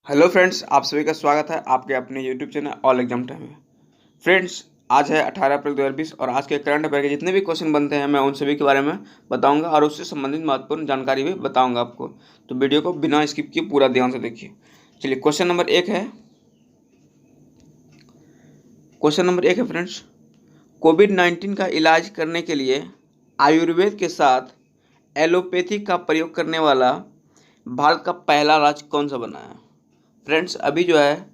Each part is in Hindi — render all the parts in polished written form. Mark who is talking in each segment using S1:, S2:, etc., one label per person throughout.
S1: हेलो फ्रेंड्स, आप सभी का स्वागत है आपके अपने YouTube channel all exam time में। फ्रेंड्स, आज है 18 अप्रैल 2020 और आज के करंट अफेयर के जितने भी क्वेश्चन बनते हैं मैं उन सभी के बारे में बताऊंगा और उससे संबंधित महत्वपूर्ण जानकारी भी बताऊंगा आपको। तो वीडियो को बिना स्किप किए पूरा ध्यान से देखिए। चलिए, क्वेश्चन नंबर एक है फ्रेंड्स, कोविड-19 का इलाज करने के लिए आयुर्वेद के साथ एलोपैथी का प्रयोग करने वाला भारत का पहला राज्य कौन सा बना है? फ्रेंड्स, अभी जो है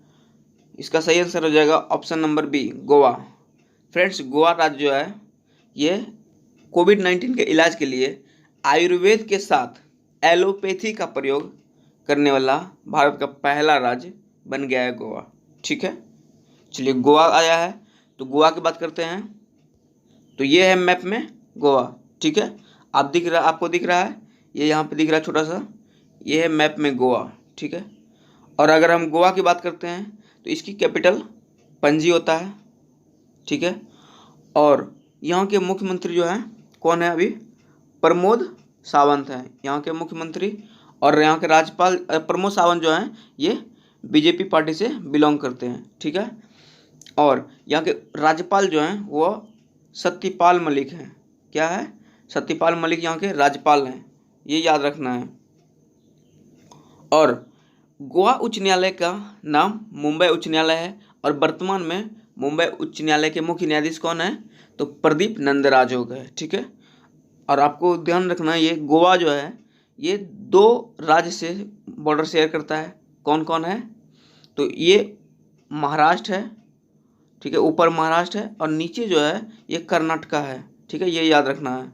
S1: इसका सही आंसर हो जाएगा option number B, Goa. Friends, Goa राज्य जो है ये कोविड-19 के इलाज के लिए आयुर्वेद के साथ एलोपैथी का प्रयोग करने वाला भारत का पहला राज्य बन गया है गोवा। ठीक है, चलिए गोवा आया है तो गोवा की बात करते हैं। तो ये है मैप में गोवा। ठीक है, आपको दिख रहा है, ये यहाँ पे दिख रहा है छोटा सा, ये है मैप में गोवा। ठीक है, और अगर हम गोवा की बात करते हैं तो इसकी कैपिटल पणजी होता है। ठीक है, और यहाँ के मुख्यमंत्री जो हैं कौन है अभी? प्रमोद सावंत हैं यहाँ के मुख्यमंत्री। और यहाँ के राज्यपाल प्रमोद सावंत जो हैं ये बीजेपी पार्टी से बिलोंग करते हैं। ठीक है, और यहाँ के राज्यपाल जो हैं वो सत्यपाल मलिक हैं। क्या है? सत्यपाल मलिक यहाँ के राज्यपाल हैं, ये याद रखना है। और गोवा उच्च न्यायालय का नाम मुंबई उच्च न्यायालय है और वर्तमान में मुंबई उच्च न्यायालय के मुख्य न्यायाधीश कौन है? तो प्रदीप नंदराज हो गए। ठीक है, और आपको ध्यान रखना है ये गोवा जो है ये दो राज्य से बॉर्डर शेयर करता है। कौन कौन है? तो ये महाराष्ट्र है। ठीक है, ऊपर महाराष्ट्र है और नीचे जो है ये कर्नाटका है। ठीक है, ये याद रखना है,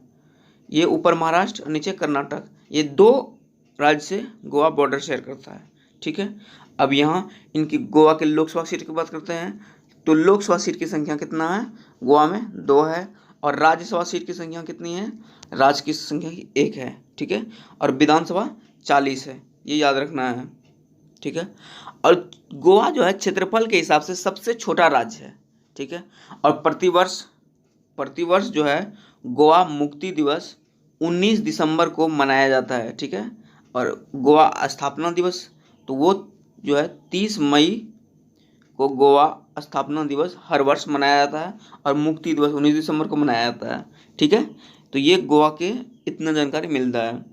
S1: ये ऊपर महाराष्ट्र और नीचे कर्नाटक, ये दो राज्य से गोवा बॉर्डर शेयर करता है। ठीक है, अब यहाँ इनकी गोवा के लोकसभा सीट की बात करते हैं तो लोकसभा सीट की संख्या कितना है? गोवा में 2 है। और राज्यसभा सीट की संख्या कितनी है? राज्य की संख्या 1 है। ठीक है, और विधानसभा 40 है, ये याद रखना है। ठीक है, और गोवा जो है क्षेत्रफल के हिसाब से सबसे छोटा राज्य है। ठीक है, और प्रतिवर्ष जो है गोवा मुक्ति दिवस 19 दिसंबर को मनाया जाता है। ठीक है, और गोवा स्थापना दिवस तो वो जो है 30 मई को गोवा स्थापना दिवस हर वर्ष मनाया जाता है और मुक्ति दिवस 19 दिसंबर को मनाया जाता है। ठीक है, तो ये गोवा के इतना जानकारी मिलता है।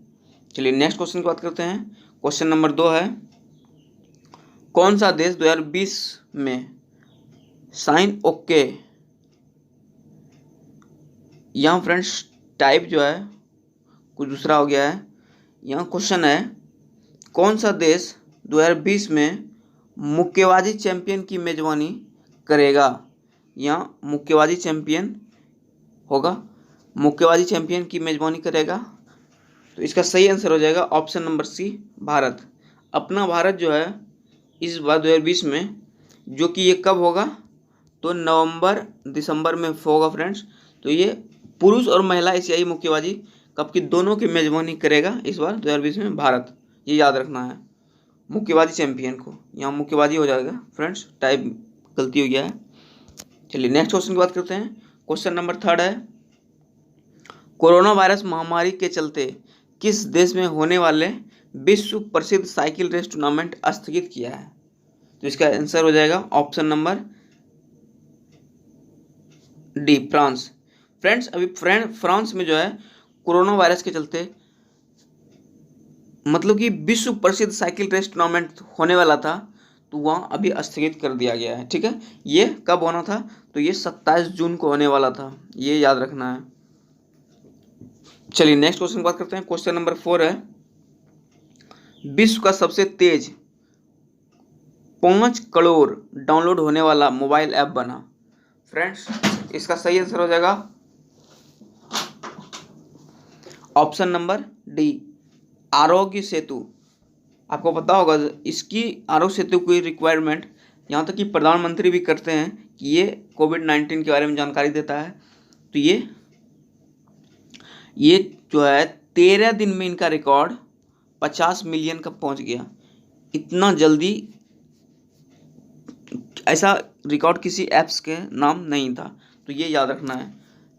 S1: चलिए नेक्स्ट क्वेश्चन की बात करते हैं। क्वेश्चन नंबर 2 है, कौन सा देश 2020 में साइन ओके, यहाँ फ्रेंड्स टाइप जो है कुछ दूसरा हो गया है। यहाँ क्वेश्चन है, कौन सा देश 2020 में मुक्केबाजी चैंपियन की मेजबानी करेगा? यहाँ मुक्केबाजी चैंपियन होगा, मुक्केबाजी चैंपियन की मेजबानी करेगा। तो इसका सही आंसर हो जाएगा ऑप्शन नंबर सी, भारत। अपना भारत जो है इस बार 2020 में, जो कि ये कब होगा? तो नवंबर दिसंबर में होगा फ्रेंड्स। तो ये पुरुष और महिला एशियाई मुक्केबाजी कप की दोनों की मेजबानी करेगा इस बार 2020 में भारत, ये याद रखना है। मुक्केबाजी चैंपियन को यहाँ मुक्केबाजी हो जाएगा फ्रेंड्स, टाइप गलती हो गया है। चलिए नेक्स्ट क्वेश्चन की बात करते हैं। क्वेश्चन नंबर 3 है, कोरोना वायरस महामारी के चलते किस देश में होने वाले विश्व प्रसिद्ध साइकिल रेस टूर्नामेंट स्थगित किया है? तो इसका आंसर हो जाएगा option number D, France. Friends, अभी फ्रांस में जो है कोरोना वायरस के चलते मतलब कि विश्व प्रसिद्ध साइकिल रेस टूर्नामेंट होने वाला था तो वहाँ अभी स्थगित कर दिया गया है। ठीक है, ये कब होना था? तो ये 27 जून को होने वाला था, ये याद रखना है। चलिए नेक्स्ट क्वेश्चन की बात करते हैं। क्वेश्चन नंबर 4 है, विश्व का सबसे तेज 5 करोड़ डाउनलोड होने वाला मोबाइल ऐप बना। फ्रेंड्स, इसका सही आंसर हो जाएगा option number D, Aarogya Setu. आपको पता होगा इसकी आरोग्य सेतु की रिक्वायरमेंट यहाँ तक कि प्रधानमंत्री भी करते हैं कि ये कोविड-19 के बारे में जानकारी देता है। तो ये जो है 13 दिन में इनका रिकॉर्ड 50 मिलियन का पहुँच गया। इतना जल्दी ऐसा रिकॉर्ड किसी ऐप्स के नाम नहीं था, तो ये याद रखना है।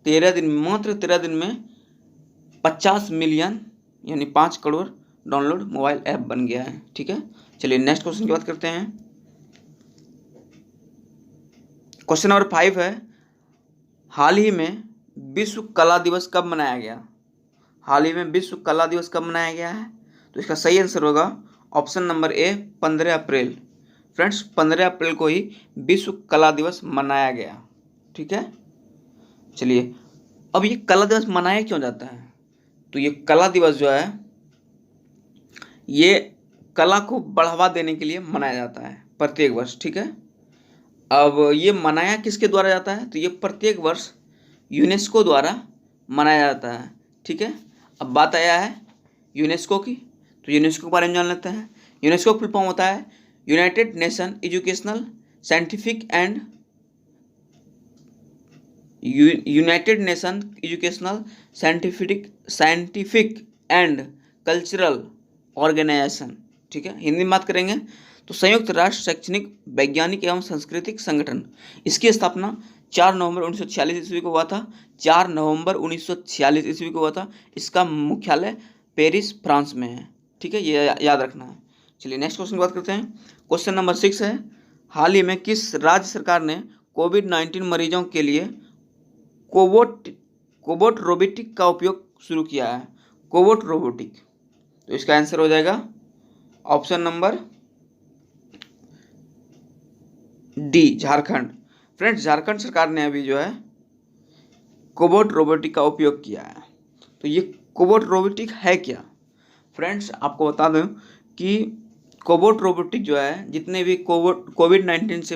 S1: 13 दिन, मात्र 13 दिन में 50 मिलियन यानी 5 करोड़ डाउनलोड मोबाइल ऐप बन गया है। ठीक है, चलिए नेक्स्ट क्वेश्चन की बात करते हैं। क्वेश्चन नंबर 5 है, हाल ही में विश्व कला दिवस कब मनाया गया? हाल ही में विश्व कला दिवस कब मनाया गया है? तो इसका सही आंसर होगा ऑप्शन नंबर ए 15 अप्रैल। फ्रेंड्स 15 अप्रैल को ही विश्व कला दिवस मनाया गया। ठीक है, चलिए अब ये कला दिवस मनाया क्यों जाता है? तो ये कला दिवस जो है ये कला को बढ़ावा देने के लिए मनाया जाता है प्रत्येक वर्ष। ठीक है, अब ये मनाया किसके द्वारा जाता है? तो ये प्रत्येक वर्ष यूनेस्को द्वारा मनाया जाता है। ठीक है, अब बात आया है यूनेस्को की, तो यूनेस्को के बारे में जान लेते हैं। यूनेस्को का फुल फॉर्म होता है United Nation Educational Scientific and United Nation Educational Scientific and Cultural Organization. ठीक है, हिंदी में बात करेंगे तो संयुक्त राष्ट्र शैक्षणिक वैज्ञानिक एवं सांस्कृतिक संगठन। इसकी स्थापना 4 नवंबर 1946 ईस्वी को हुआ था। 4 नवंबर 1946 ईस्वी को हुआ था। इसका मुख्यालय पेरिस फ्रांस में है। ठीक है, ये याद रखना है। चलिए नेक्स्ट क्वेश्चन की बात करते हैं। क्वेश्चन नंबर 6 है, हाल ही में किस राज्य सरकार ने कोविड-19 मरीजों के लिए कोबोट रोबोटिक का उपयोग शुरू किया है? कोबोट रोबोटिक, तो इसका आंसर हो जाएगा option number D, Jharkhand. Friends Jharkhand सरकार ने अभी जो है कोबोट रोबोटिक का उपयोग किया है। तो ये कोबोट रोबोटिक है क्या? फ्रेंड्स आपको बता दूं कि कोबोट रोबोटिक जो है जितने भी कोविड-19 से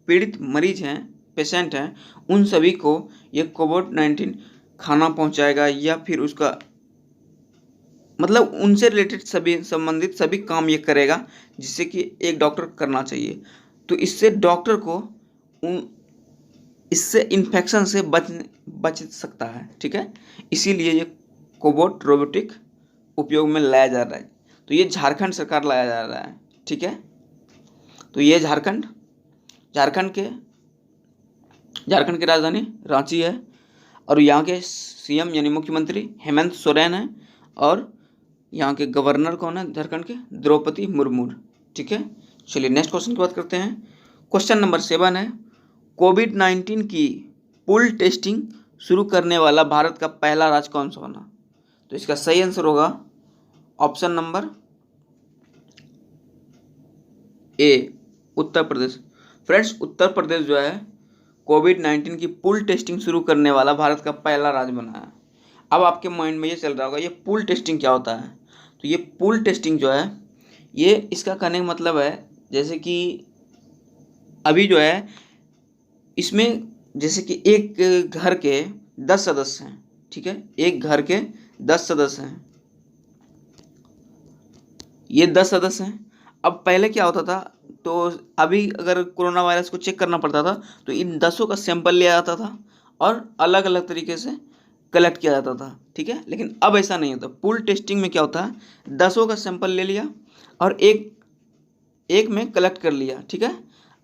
S1: पीड़ित मरीज हैं, पेशेंट हैं, उन सभी को ये कोविड-19 खाना पहुंचाएगा या फिर उसका मतलब उनसे रिलेटेड सभी संबंधित सभी काम ये करेगा जिससे कि एक डॉक्टर करना चाहिए। तो इससे डॉक्टर को इससे इन्फेक्शन से बच सकता है। ठीक है, इसीलिए ये कोबोट रोबोटिक उपयोग में लाया जा रहा है। तो ये झारखंड सरकार लाया जा रहा है। ठीक है, तो ये झारखंड की राजधानी रांची है और यहाँ के सीएम यानी मुख्यमंत्री हेमंत सोरेन है और यहाँ के गवर्नर कौन है झारखंड के? द्रौपदी मुर्मू। ठीक है, चलिए नेक्स्ट क्वेश्चन की बात करते हैं। क्वेश्चन नंबर 7 है, कोविड-19 की पूल टेस्टिंग शुरू करने वाला भारत का पहला राज्य कौन सा बना? तो इसका सही आंसर होगा option number A, Uttar Pradesh. Friends Uttar Pradesh जो है कोविड-19 की पूल टेस्टिंग शुरू करने वाला भारत का पहला राज्य बना है। अब आपके माइंड में ये चल रहा होगा ये पूल टेस्टिंग क्या होता है? तो ये पूल टेस्टिंग जो है ये इसका कहने का मतलब है जैसे कि अभी जो है इसमें जैसे कि एक घर के 10 सदस्य हैं। ठीक है, एक घर के 10 सदस्य हैं, ये 10 सदस्य हैं। अब पहले क्या होता था, तो अभी अगर कोरोना वायरस को चेक करना पड़ता था तो इन 10 का सैंपल लिया जाता था और अलग अलग तरीके से कलेक्ट किया जाता था। ठीक है, लेकिन अब ऐसा नहीं होता। पूल टेस्टिंग में क्या होता है, 10 का सैंपल ले लिया और एक में कलेक्ट कर लिया। ठीक है,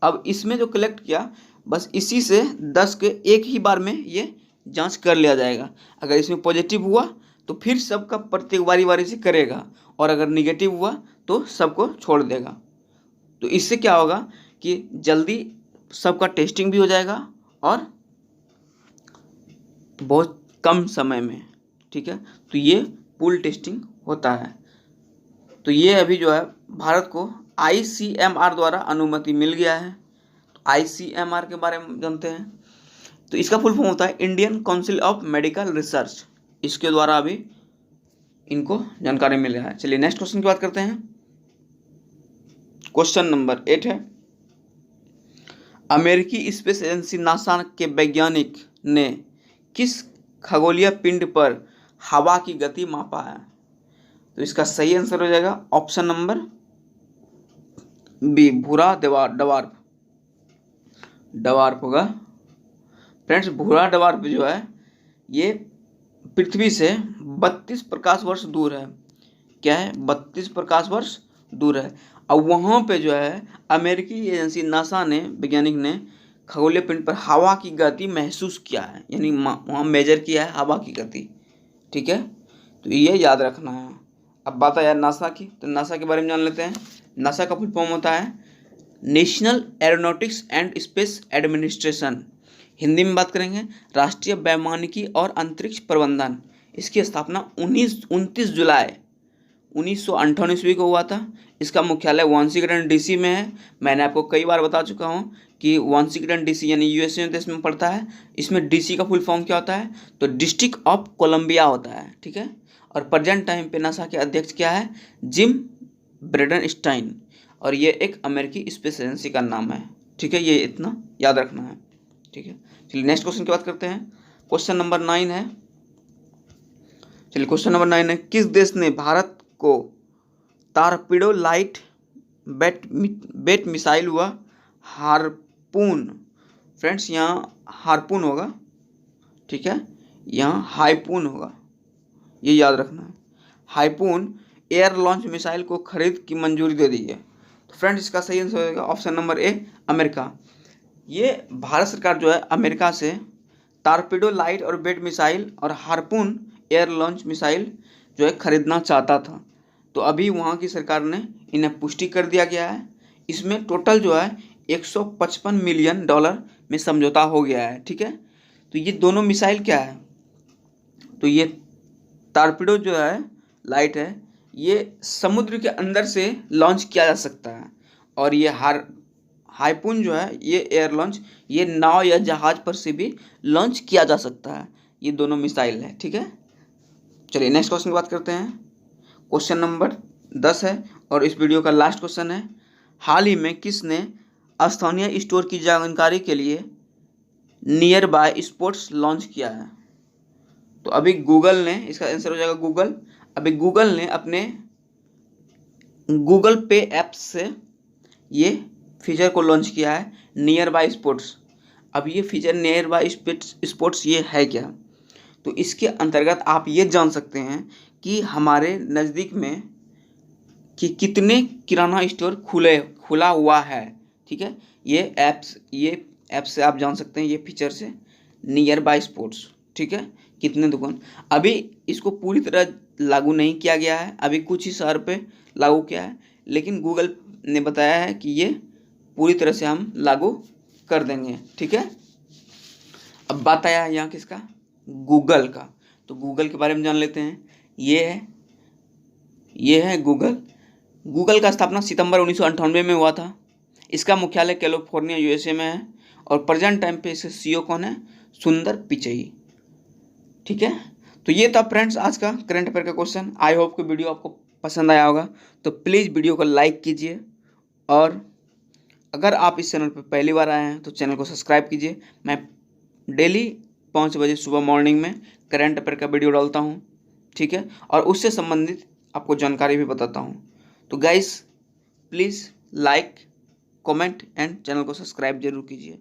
S1: अब इसमें जो कलेक्ट किया बस इसी से 10 के एक ही बार में ये जांच कर लिया जाएगा। अगर इसमें पॉजिटिव हुआ तो फिर सबका प्रत्येक बारी से करेगा और अगर निगेटिव हुआ तो सबको छोड़ देगा। तो इससे क्या होगा कि जल्दी सबका टेस्टिंग भी हो जाएगा और बहुत कम समय में। ठीक है, तो ये पूल टेस्टिंग होता है। तो ये अभी जो है भारत को ICMR द्वारा अनुमति मिल गया है। तो ICMR के बारे में जानते हैं, तो इसका फुल फॉर्म होता है Indian council of medical research. इसके द्वारा अभी इनको जानकारी मिल रहा है। चलिए नेक्स्ट क्वेश्चन की बात करते हैं। क्वेश्चन नंबर 8 है, अमेरिकी स्पेस एजेंसी नासा के वैज्ञानिक ने किस खगोलीय पिंड पर हवा की गति मापा है? तो इसका सही आंसर हो जाएगा ऑप्शन नंबर बी, भूरा डवार्फ होगा। फ्रेंड्स भूरा डवार्फ जो है ये पृथ्वी से 32 प्रकाश वर्ष दूर है। क्या है? 32 प्रकाश वर्ष दूर है। अब वहाँ पे जो है अमेरिकी एजेंसी नासा ने वैज्ञानिक ने खगोलीय पिंड पर हवा की गति महसूस किया है, यानी वहाँ मेजर किया है हवा की गति। ठीक है, तो ये याद रखना है। अब बात आया नासा की, तो नासा के बारे में जान लेते हैं। नासा का फुल फॉर्म होता है national aeronautics and space administration. Hindi में बात करेंगे राष्ट्रीय वैमानिकी और अंतरिक्ष प्रबंधन। इसकी स्थापना 29 जुलाई 1958 ईस्वी को हुआ था। इसका मुख्यालय वाशिंगटन डीसी में है। मैंने आपको कई बार बता चुका हूँ कि वाशिंगटन डीसी यानी यूएसए देश में पड़ता है। इसमें डीसी का फुल फॉर्म क्या होता है, तो डिस्ट्रिक्ट ऑफ कोलंबिया होता है, ठीक है। और प्रेजेंट टाइम पे नासा के अध्यक्ष क्या है, जिम ब्रेडनस्टाइन, और ये एक अमेरिकी स्पेस एजेंसी का नाम है, ठीक है। ये इतना याद रखना है, ठीक है। चलिए नेक्स्ट क्वेश्चन की बात करते हैं। क्वेश्चन नंबर 9 है, चलिए क्वेश्चन नंबर 9 है, किस देश ने भारत को टारपीडो लाइट बेट मिसाइल हुआ हारपून। फ्रेंड्स यहाँ हारपून होगा, ठीक है, यहाँ हाईपून होगा, ये याद रखना है। हाईपून एयर लॉन्च मिसाइल को खरीद की मंजूरी दे दी है। तो फ्रेंड्स इसका सही आंसर होगा ऑप्शन नंबर ए, अमेरिका। ये भारत सरकार जो है अमेरिका से टारपीडो लाइट और बेट मिसाइल और हारपून एयर लॉन्च मिसाइल जो है खरीदना चाहता था। तो अभी वहाँ की सरकार ने इन्हें पुष्टि कर दिया गया है। इसमें टोटल जो है 155 मिलियन डॉलर में समझौता हो गया है, ठीक है। तो ये दोनों मिसाइल क्या है, तो ये टारपीडो जो है लाइट है, ये समुद्र के अंदर से लॉन्च किया जा सकता है। और ये हाईपून जो है ये एयर लॉन्च, ये नाव या जहाज पर से भी लॉन्च किया जा सकता है। ये दोनों मिसाइल है, ठीक है। चलिए नेक्स्ट क्वेश्चन की बात करते हैं। क्वेश्चन नंबर 10 है और इस वीडियो का लास्ट क्वेश्चन है, हाल ही में किसने स्थानीय स्टोर की जानकारी के लिए नियर बाय स्पोर्ट्स लॉन्च किया है। तो अभी गूगल ने, इसका आंसर हो जाएगा गूगल। अभी गूगल ने अपने गूगल पे ऐप से ये फीचर को लॉन्च किया है, नियर बाय स्पोर्ट्स। अब ये फीचर नियर बाय स्पोर्ट्स ये है क्या, तो इसके अंतर्गत आप ये जान सकते हैं कि हमारे नज़दीक में कि कितने किराना स्टोर खुला हुआ है, ठीक है। ये ऐप से आप जान सकते हैं, ये फीचर से नियर बाय स्पोर्ट्स, ठीक है, कितने दुकान। अभी इसको पूरी तरह लागू नहीं किया गया है, अभी कुछ ही शहर पे लागू किया है, लेकिन गूगल ने बताया है कि ये पूरी तरह से हम लागू कर देंगे, ठीक है। अब बात आया यहाँ किसका, गूगल का। तो गूगल के बारे में जान लेते हैं। ये है गूगल। गूगल का स्थापना सितंबर 1998 में हुआ था। इसका मुख्यालय कैलिफोर्निया यूएसए में है और प्रेजेंट टाइम पे इसके सीईओ कौन है, सुंदर पिचई, ठीक है। तो ये था फ्रेंड्स आज का करंट अफेयर का क्वेश्चन। आई होप कि वीडियो आपको पसंद आया होगा, तो प्लीज़ वीडियो को लाइक कीजिए और अगर आप इस चैनल पर पहली बार आए हैं तो चैनल को सब्सक्राइब कीजिए। मैं डेली 5 बजे सुबह मॉर्निंग में करंट अफेयर का वीडियो डालता हूँ, ठीक है, और उससे संबंधित आपको जानकारी भी बताता हूँ। तो guys please like, comment and channel को सब्सक्राइब जरूर कीजिए।